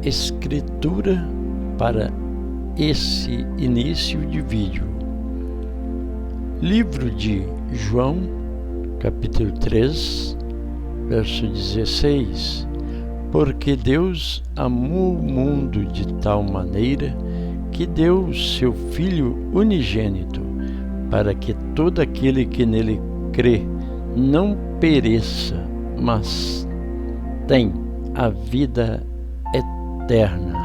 escritura para esse início de vídeo. Livro de João, capítulo 3, verso 16. Porque Deus amou o mundo de tal maneira que deu seu Filho unigênito, para que todo aquele que nele crê não pereça, mas tenha a vida eterna.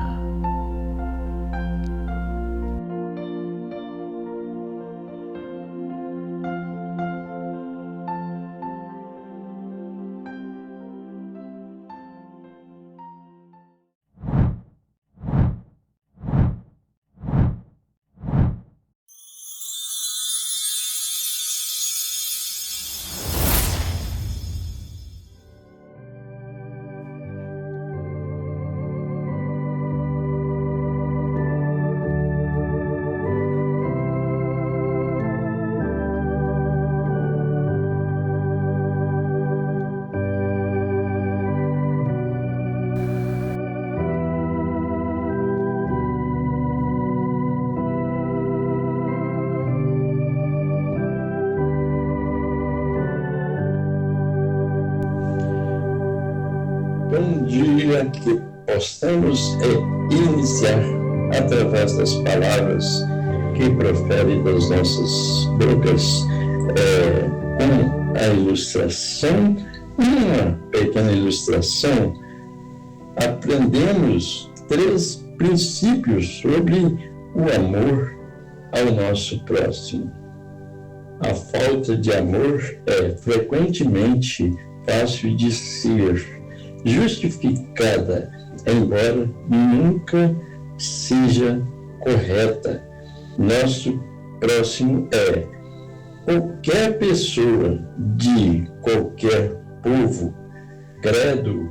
Bom dia, que possamos iniciar através das palavras que profere das nossas bocas, com a ilustração, uma pequena ilustração. Aprendemos 3 princípios sobre o amor ao nosso próximo. A falta de amor é frequentemente fácil de ser justificada, embora nunca seja correta. Nosso próximo é qualquer pessoa de qualquer povo, credo,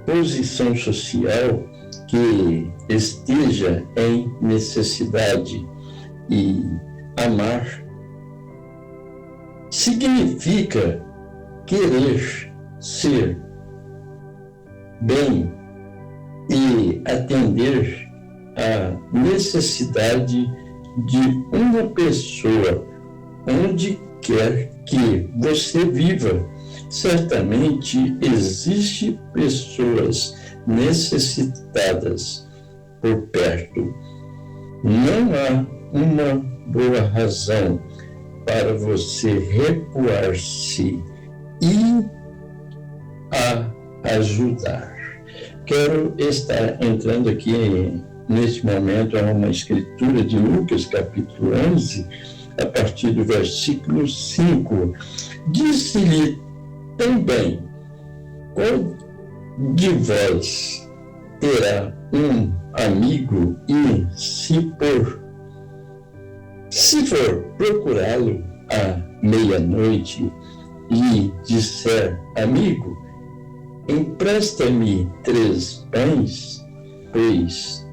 posição social que esteja em necessidade. E amar significa querer ser bem e atender à necessidade de uma pessoa onde quer que você viva. Certamente existem pessoas necessitadas por perto. Não há uma boa razão para você recuar-se e ajudar. Quero estar entrando aqui neste momento a uma escritura de Lucas, capítulo 11, a partir do versículo 5. Disse-lhe também: qual de vós terá um amigo e se for procurá-lo à meia-noite e disser: amigo, empresta-me 3 pães, pois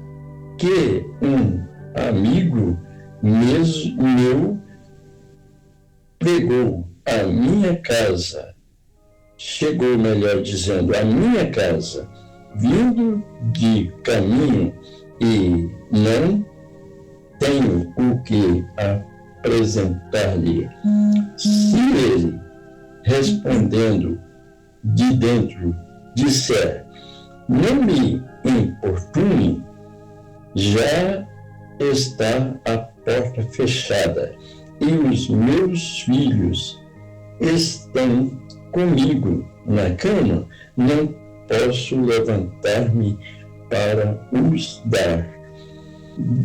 que um amigo meu pregou à minha casa, chegou, melhor dizendo, à minha casa, vindo de caminho, e não tenho o que apresentar-lhe. Se ele, respondendo de dentro, disser: não me importune, já está a porta fechada e os meus filhos estão comigo na cama, não posso levantar-me para os dar.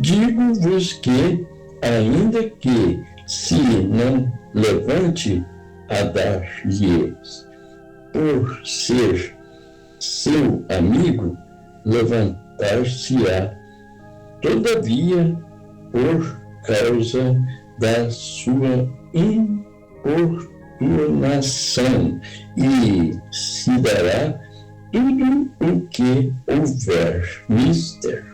Digo-vos que, ainda que se não levante a dar-lhes, por ser seu amigo, levantar-se-á, todavia, por causa da sua importunação, e se dará tudo o que houver mister.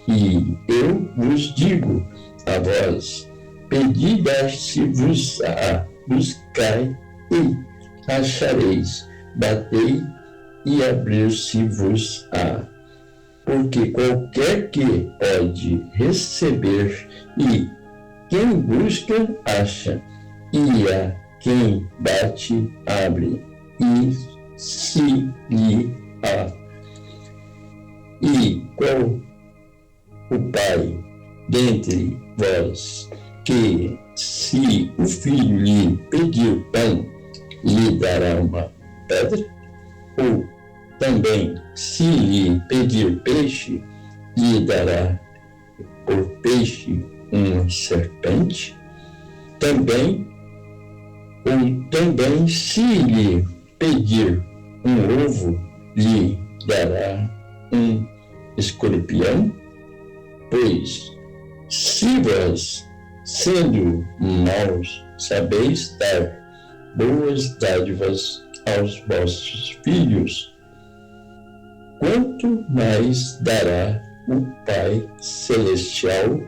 E eu vos digo a vós: pedi, dar-se-vos-á, buscai e achareis, batei e abrir-se-vos-á. porque qualquer que pode receber, e quem busca, acha, e a quem bate, abre, e se lhe há. E qual o pai dentre vós que, se o filho lhe pedir pão, lhe dará uma pedra? Ou também, se lhe pedir peixe, lhe dará por peixe uma serpente? Também, se lhe pedir um ovo, lhe dará um escorpião? Pois, se vós, sendo maus, sabeis dar boas dádivas aos vossos filhos, quanto mais dará o Pai Celestial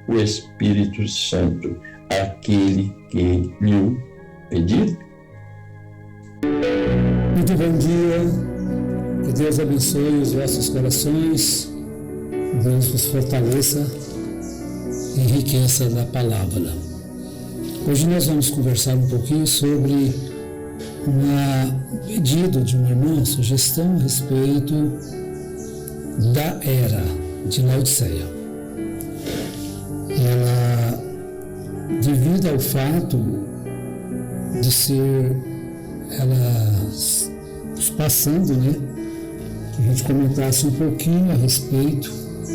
o Espírito Santo àquele que lhe pedir? Muito bom dia. Que Deus abençoe os vossos corações. Deus vos fortaleça e enriqueça da palavra. Hoje nós vamos conversar um pouquinho sobre um pedido de uma irmã, sugestão a respeito da era de Laodiceia. Ela, devido ao fato de ser ela passando, que a gente comentasse um pouquinho a respeito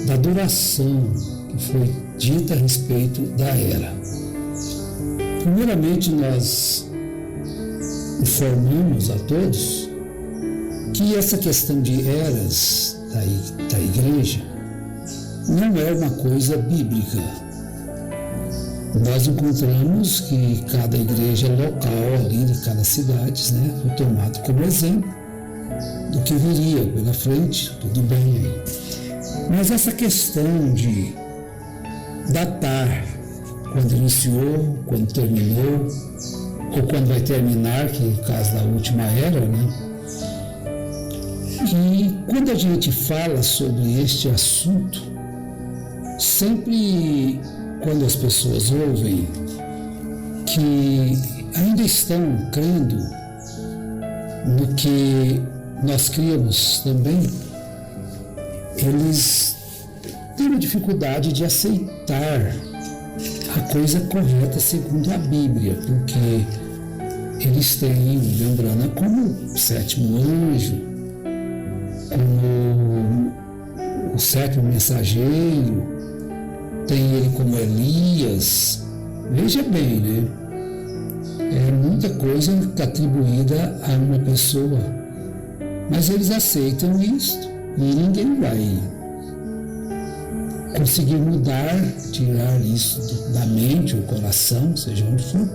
da duração que foi dita a respeito da era. Primeiramente, nós informamos a todos que essa questão de eras da igreja não é uma coisa bíblica. Nós encontramos que cada igreja local ali de cada cidade, foi tomado como exemplo do que viria pela frente, tudo bem aí. Mas essa questão de datar quando iniciou, quando terminou, ou quando vai terminar, que é o caso da última era, E quando a gente fala sobre este assunto, sempre quando as pessoas ouvem que ainda estão crendo no que nós criamos também, eles têm uma dificuldade de aceitar a coisa correta segundo a Bíblia, porque eles têm Lembrana como o sétimo anjo, como o sétimo mensageiro, tem ele como Elias. Veja bem, é muita coisa atribuída a uma pessoa, mas eles aceitam isso e ninguém vai conseguir mudar, tirar isso da mente ou coração, seja onde for,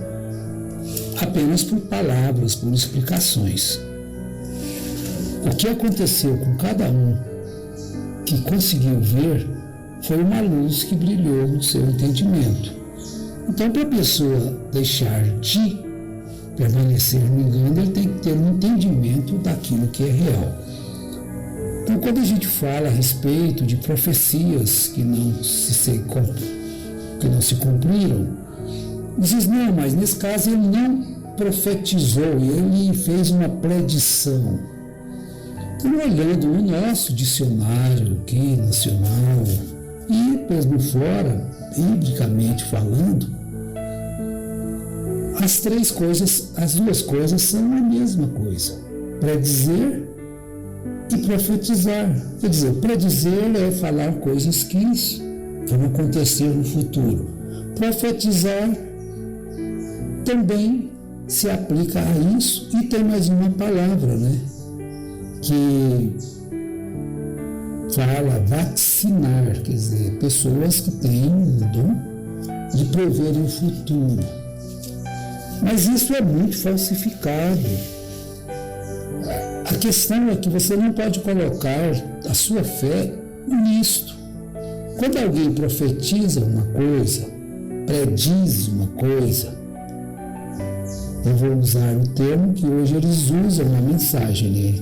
apenas por palavras, por explicações. O que aconteceu com cada um que conseguiu ver foi uma luz que brilhou no seu entendimento. Então, para a pessoa deixar de permanecer no engano, ele tem que ter um entendimento daquilo que é real. Então, quando a gente fala a respeito de profecias que não se cumpriram, diz, não, mas nesse caso ele não profetizou, ele fez uma predição. Então, olhando no nosso dicionário aqui, nacional, e mesmo fora, biblicamente falando, as duas coisas são a mesma coisa: predizer e profetizar. Quer dizer, predizer é falar coisas que vão acontecer no futuro. Profetizar também se aplica a isso, e tem mais uma palavra, que fala vaticinar, quer dizer, pessoas que têm o dom de prever o futuro. Mas isso é muito falsificado. A questão é que você não pode colocar a sua fé nisto. Quando alguém profetiza uma coisa, prediz uma coisa, Eu vou usar o termo que hoje eles usam na mensagem, né?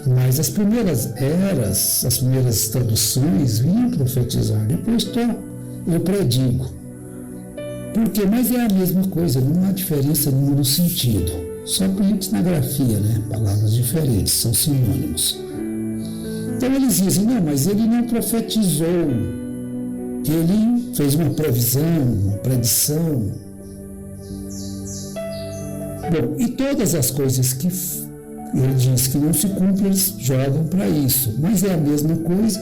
Mas as primeiras eras, as primeiras traduções vinham profetizar, depois eu predigo. Por quê? Mas é a mesma coisa, não há diferença nenhuma no sentido. Só que antes na grafia, né? Palavras diferentes, são sinônimos. Então eles dizem, não, mas ele não profetizou, ele fez uma previsão, uma predição. Bom, e todas as coisas que ele diz que não se cumprem, eles jogam para isso. Mas é a mesma coisa,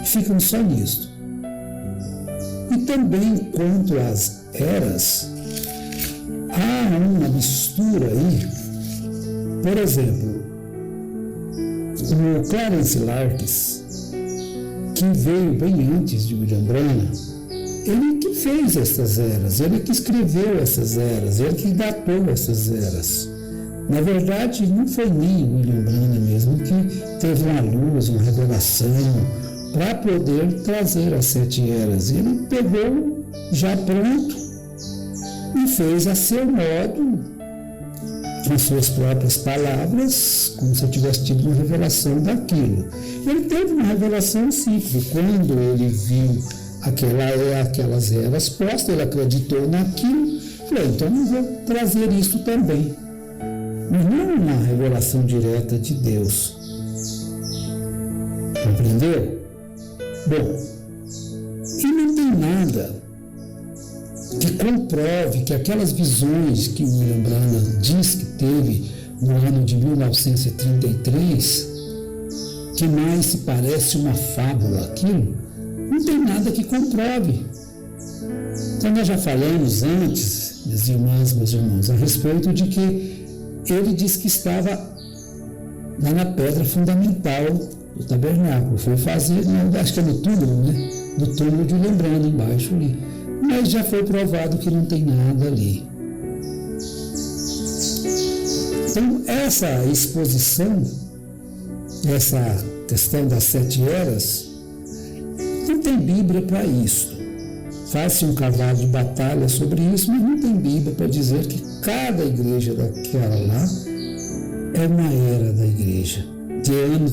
ficam só nisso. E também quanto às eras, há uma mistura aí. Por exemplo, o Clarence Larkins, que veio bem antes de William Branham, ele que fez essas eras, ele que escreveu essas eras, ele que datou essas eras. Na verdade, não foi nem William Branham mesmo que teve uma luz, uma revelação para poder trazer as 7 eras. Ele pegou já pronto e fez a seu modo, com suas próprias palavras, como se eu tivesse tido uma revelação daquilo. Ele teve uma revelação simples. Quando ele viu aquelas eras postas, ele acreditou naquilo, falou, então eu vou trazer isso também. Mas não uma revelação direta de Deus. Compreendeu? Bom, e não tem nada que comprove que aquelas visões que William Branham diz que teve no ano de 1933, que mais se parece uma fábula aquilo, não tem nada que comprove. Então nós já falamos antes, minhas irmãs, meus irmãos, a respeito de que ele disse que estava lá na pedra fundamental do tabernáculo. Foi fazer, acho que é no túmulo, né? No túmulo de William Branham, embaixo ali. Mas já foi provado que não tem nada ali. Então, essa exposição, essa questão das 7 eras, não tem Bíblia para isso. Faz-se um cavalo de batalha sobre isso, mas não tem Bíblia para dizer que cada igreja daquela lá é uma era da igreja. De ano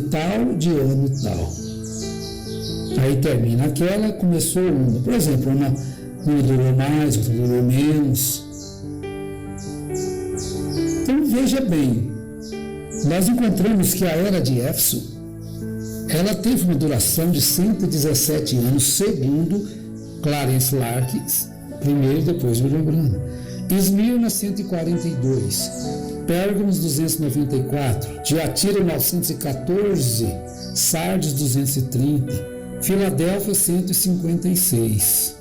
tal. Aí termina aquela, começou uma. Por exemplo, uma durou mais, outra durou menos. Então veja bem, nós encontramos que a era de Éfeso, ela teve uma duração de 117 anos, segundo Clarence Larkins, primeiro e depois William Branham. Esmirna 142, Pérgamos 294, Tiatira 914, Sardes 230, Filadélfia 156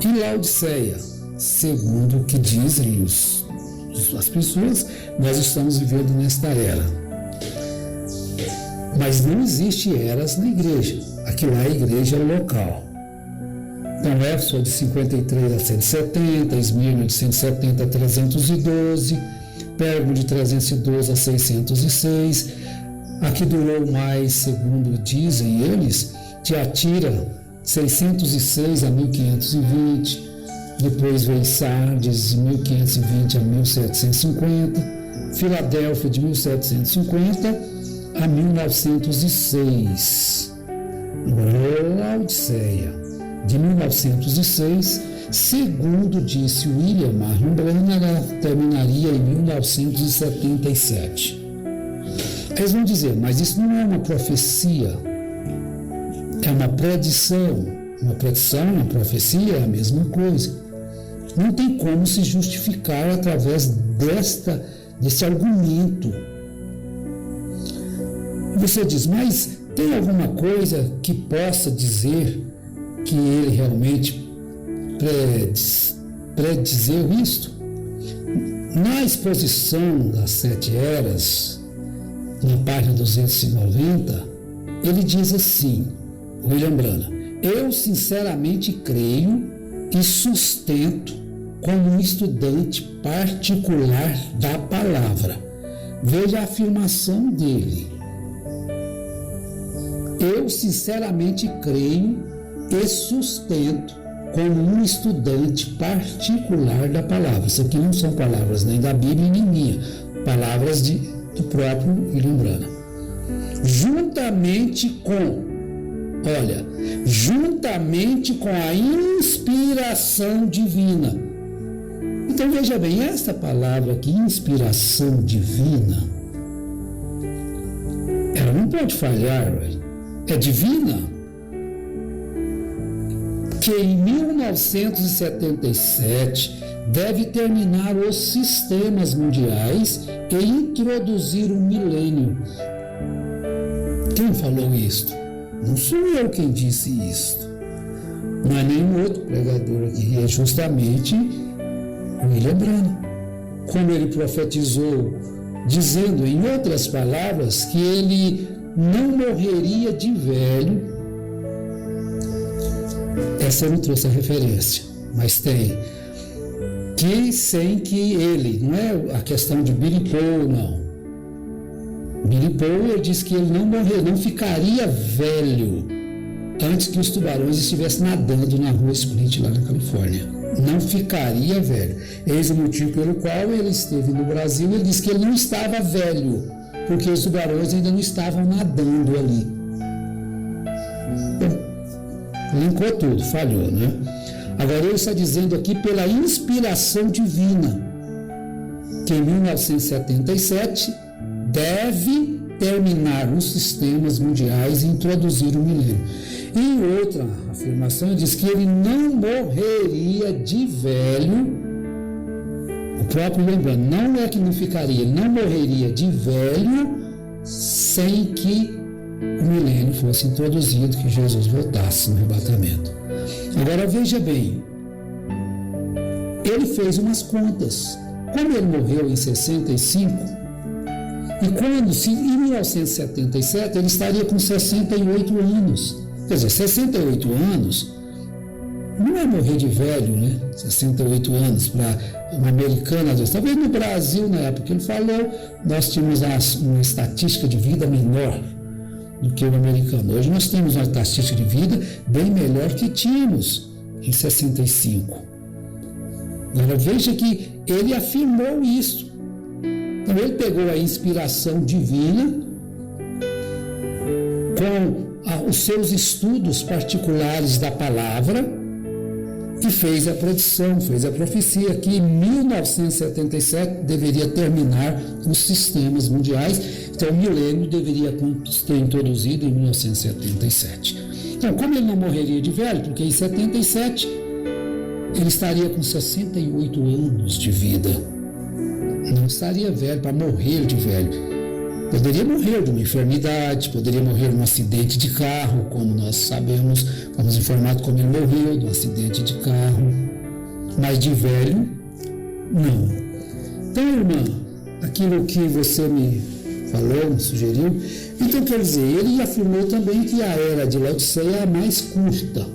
e Laodiceia, segundo o que dizem as pessoas, nós estamos vivendo nesta era. Mas não existe eras na igreja, aqui lá a igreja é o local. Então, Éfeso de 53 a 170, Esmirna de 170 a 312, Pérgamo de 312 a 606. Aqui durou mais, segundo dizem eles, Tiatira, 606 a 1520, depois veio Sardes, de 1520 a 1750, Filadélfia, de 1750 a 1906. Agora, Laodiceia, de 1906, segundo disse William Marion Branham, ela terminaria em 1977. Eles vão dizer, mas isso não é uma profecia, é uma predição. Uma predição, uma profecia é a mesma coisa. Não tem como se justificar através desse argumento. Você diz, mas tem alguma coisa que possa dizer que ele realmente predizeu isto? Na exposição das 7 eras, na página 290, ele diz assim, William Branham, eu sinceramente creio e sustento como um estudante particular da palavra. Veja a afirmação dele. Eu sinceramente creio e sustento como um estudante particular da palavra. Isso aqui não são palavras nem da Bíblia nem minha, palavras do próprio William Branham. Juntamente com a inspiração divina. Então veja bem, esta palavra aqui, inspiração divina, ela não pode falhar, é divina. Que em 1977 deve terminar os sistemas mundiais e introduzir o milênio. Quem falou isto? Não sou eu quem disse isto. Não é nenhum outro pregador aqui, é justamente William Branham. Como ele profetizou, dizendo, em outras palavras, que ele não morreria de velho. Essa eu não trouxe a referência, mas tem. Que sem que ele, não é a questão de Billy Paul, não. Billy Paul, ele disse que ele não morreria, não ficaria velho antes que os tubarões estivessem nadando na rua Split, lá na Califórnia. Não ficaria velho. Eis o motivo pelo qual ele esteve no Brasil. Ele disse que ele não estava velho, porque os tubarões ainda não estavam nadando ali. Linkou tudo, falhou, né? Agora ele está dizendo aqui pela inspiração divina, que em 1977 deve terminar os sistemas mundiais e introduzir o milênio. E em outra afirmação ele diz que ele não morreria de velho. O próprio lembrando, não é que não ficaria, ele não morreria de velho sem que o milênio fosse introduzido, que Jesus voltasse no arrebatamento. Agora veja bem, ele fez umas contas. Como ele morreu em 65, e quando, em 1977, ele estaria com 68 anos. Quer dizer, 68 anos não é morrer de velho, né? 68 anos para uma americana, às vezes. Talvez no Brasil, na época que ele falou, nós tínhamos uma estatística de vida menor do que o americano. Hoje nós temos uma estatística de vida bem melhor que tínhamos em 65. Agora veja que ele afirmou isso. Então ele pegou a inspiração divina com os seus estudos particulares da palavra e fez a predição, fez a profecia que em 1977 deveria terminar os sistemas mundiais. Então o milênio deveria ter introduzido em 1977. Então, como ele não morreria de velho, porque em 77 ele estaria com 68 anos de vida. Não estaria velho para morrer de velho. Poderia morrer de uma enfermidade, poderia morrer de um acidente de carro, como nós sabemos, fomos informados como ele morreu de um acidente de carro. Mas de velho, não. Então, irmã, aquilo que você me falou, me sugeriu, então quer dizer, ele afirmou também que a era de Laodiceia é a mais curta.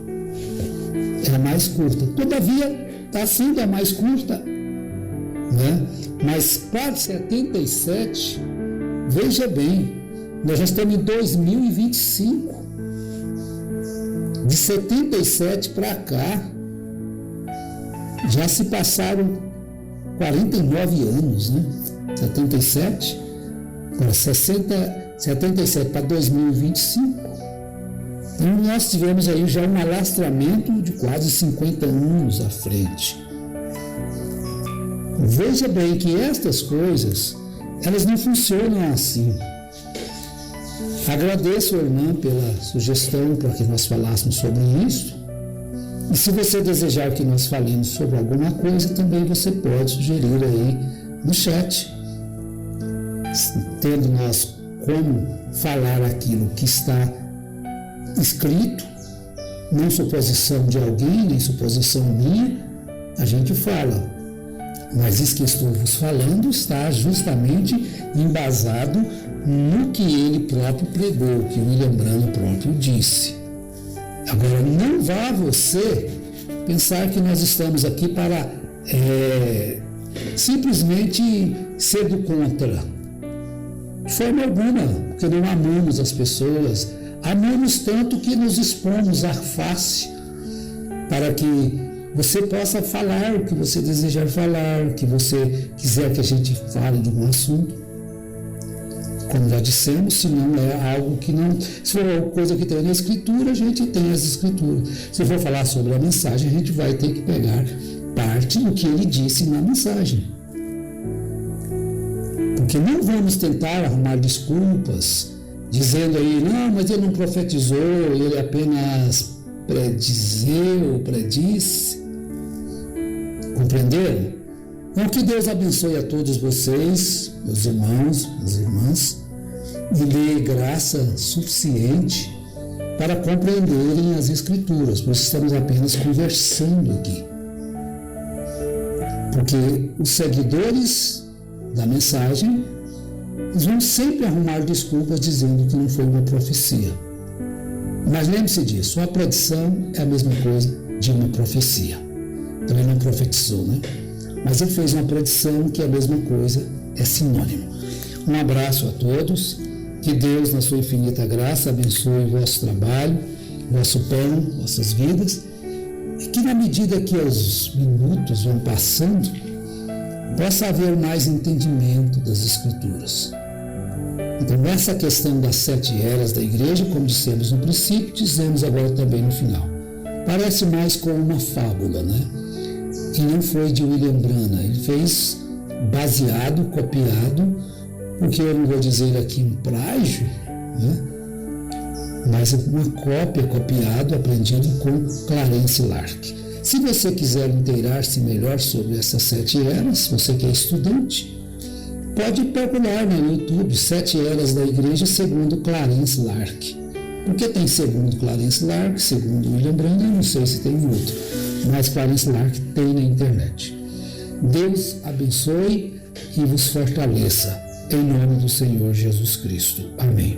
É a mais curta. Todavia, está sendo a mais curta, né? Mas para 77, veja bem, nós já estamos em 2025. De 77 para cá, já se passaram 49 anos, né? 77, agora 77 para 2025. Então nós tivemos aí já um alastramento de quase 50 anos à frente. Veja bem que estas coisas, elas não funcionam assim. Agradeço, irmã, pela sugestão para que nós falássemos sobre isso. E se você desejar que nós falemos sobre alguma coisa, também você pode sugerir aí no chat. Tendo nós como falar aquilo que está escrito, não suposição de alguém, nem suposição minha, a gente fala. Mas isso que estou vos falando está justamente embasado no que ele próprio pregou, que William Branham próprio disse. Agora, não vá você pensar que nós estamos aqui para simplesmente ser do contra. De forma alguma, porque não amamos as pessoas. Amamos tanto que nos expomos à face para que você possa falar o que você desejar falar, o que você quiser que a gente fale de um assunto. Como já dissemos, se não é algo que não... Se for coisa que tem na Escritura, a gente tem as Escrituras. Se for falar sobre a mensagem, a gente vai ter que pegar parte do que ele disse na mensagem. Porque não vamos tentar arrumar desculpas, dizendo aí, não, mas ele não profetizou, ele apenas predisse. Compreenderam? Então, que Deus abençoe a todos vocês, meus irmãos, minhas irmãs, e lhe graça suficiente para compreenderem as Escrituras. Por isso estamos apenas conversando aqui. Porque os seguidores da mensagem, eles vão sempre arrumar desculpas dizendo que não foi uma profecia. Mas lembre-se disso, a predição é a mesma coisa de uma profecia. Então ele não profetizou, né? Mas ele fez uma predição que é a mesma coisa, é sinônimo. Um abraço a todos, que Deus, na sua infinita graça, abençoe o vosso trabalho, vosso pão, vossas vidas, e que na medida que os minutos vão passando, possa haver mais entendimento das Escrituras. Então, essa questão das 7 eras da igreja, como dissemos no princípio, dizemos agora também no final. Parece mais com uma fábula, né? Que não foi de William Branham. Ele fez baseado, copiado, porque eu não vou dizer aqui um plágio, né? Mas uma cópia, copiado, aprendido com Clarence Lark. Se você quiser inteirar-se melhor sobre essas 7 eras, você que é estudante, pode procurar no YouTube 7 eras da igreja segundo Clarence Lark. Porque tem segundo Clarence Lark, segundo William Branham, não sei se tem outro, mas Clarence Lark tem na internet. Deus abençoe e vos fortaleça, em nome do Senhor Jesus Cristo. Amém.